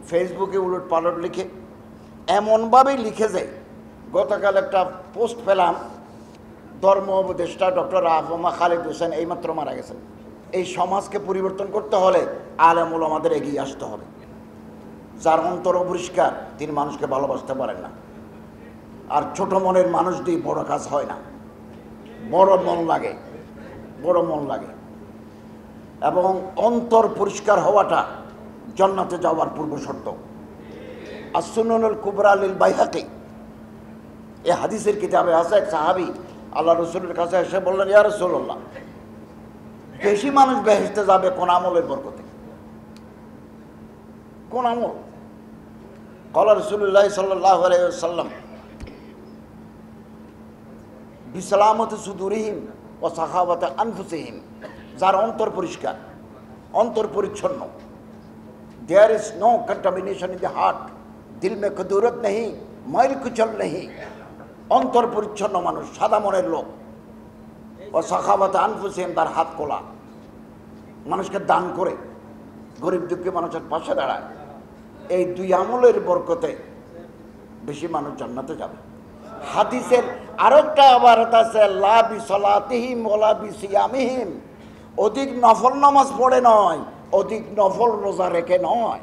ফেসবুকে উলট পালট লিখে, এমনভাবেই লিখে যায়। গতকাল একটা পোস্ট পেলাম, ধর্ম উপদেষ্টা ডক্টর আহমদ খালিদ হোসেন এইমাত্র মারা গেছেন। এই সমাজকে পরিবর্তন করতে হলে আলেম ওলামাদের এগিয়ে আসতে হবে। যার অন্তর অপরিষ্কার তিনি মানুষকে ভালোবাসতে পারেন না। আর ছোট মনের মানুষ দিয়ে বড় কাজ হয় না, বড় মন লাগে, বড় মন লাগে। এবং অন্তর পরিষ্কার হওয়াটা জান্নাতে যাওয়ার পূর্ব শর্ত। as-Sunan al-Kubra লিল বাইহাকি, এই হাদিসের কিতাবে আছে, এক সাহাবী আল্লাহ রসুলের কাছে এসে বললেন, ইয়া রাসূলুল্লাহ, বেশি মানুষ বেহেশতে যাবে কোন আমলের বরকতে? কোন আমল? ক্বালা রাসূলুল্লাহ সাল্লাল্লাহু আলাইহি ওয়াসাল্লাম বিসালামতি সুদুরিহিম ওয়া সাখাওয়াতি আনফুসিহিম, যার অন্তর পরিষ্কার, অন্তর পরিচ্ছন্ন। There is no contamination in the heart, दिल में खदूरत नहीं, मैल कुचल नहीं। অন্তর পরিচ্ছন্ন মানুষ, সাদা মনের লোক। ও সাখাওয়াত আনফুসিহিম, তার হাত খোলা, মানুষকে দান করে, গরিব দুঃখী মানুষের পাশে দাঁড়ায়। এই দুই আমলের বরকতে বেশি মানুষ জান্নাতে যাবে। হাদিসের আরেকটা আবারত আছে, লা বিসলাতিহিম ওয়ালা বিসিয়ামিহিম, অধিক নফল নামাজ পড়ে নয়, অধিক নফল রোজা রেখে নয়।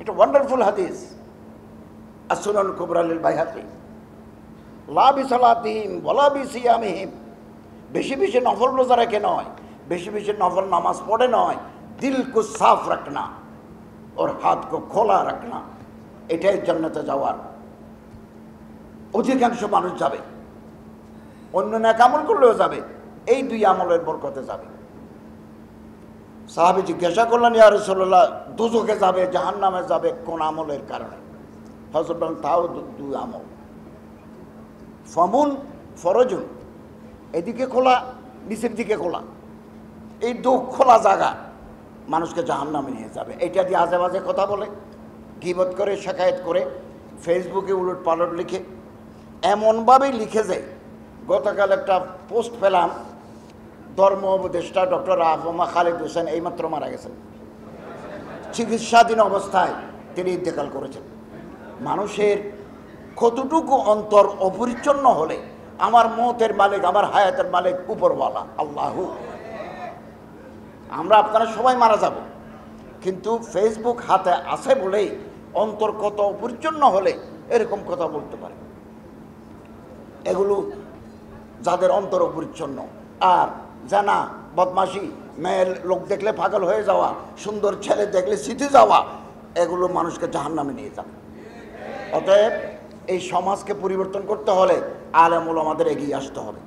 এটা ওয়ান্ডারফুল হাদিস, as-Sunan al-Kubra লিল বাইহাকি। লা বিসলাতিহিম ওয়ালা বিসিয়ামিহিম, বেশি বেশি নফল রোজা রেখে নয়, বেশি বেশি নফল নামাজ পড়ে নয়, দিল কো সাফ রাখনা और हाथ को खोला रखना, এটাই জান্নাতে যাওয়ার। অধিকাংশ মানুষ যাবে, অন্য নেক আমল করলেও যাবে, এই দুই আমলের বরকতে যাবে। সাহাবী জিজ্ঞাসা করলেন, ইয়া রাসূলুল্লাহ, দুজকে যাবে, জাহান্নামে যাবে কোন আমলের কারণে? হযরত বলেন, তাও দুই আমল। ফামুন ফরজুন, এদিকে খোলা, নিচের দিকে খোলা, এই দু খোলা জায়গা মানুষকে জাহান্নামে নিয়ে যাবে। এটা দিয়ে আজে বাজে কথা বলে, গীবত করে, শেখায়েত করে, ফেসবুকে উলট পালট লিখে, এমনভাবেই লিখে যায়। গতকাল একটা পোস্ট পেলাম, ধর্ম উপদেষ্টা ডক্টর আহমদ খালিদ হোসেন এইমাত্র মারা গেছেন। চিকিৎসাধীন অবস্থায় তিনি ইন্তেকাল করেছেন। মানুষের কতটুকু অন্তর অপরিচ্ছন্ন হলে আমার মৌতের মালিক, আমার হায়াতের মালিক উপরওয়ালা আল্লাহু। আমরা আপনারা সবাই মারা যাব, কিন্তু ফেসবুক হাতে আছে বলেই অন্তর কত অপরিচ্ছন্ন হলে এরকম কথা বলতে পারে। এগুলো যাদের অন্তর অপরিচ্ছন্ন, আর জানা, বদমাশি, মেয়ের লোক দেখলে পাগল হয়ে যাওয়া, সুন্দর ছেলে দেখলে সিথে যাওয়া, এগুলো মানুষকে জাহান্নামে নিয়ে যাবে। অতএব এই সমাজকে পরিবর্তন করতে হলে আলেম ওলামাদের এগিয়ে আসতে হবে।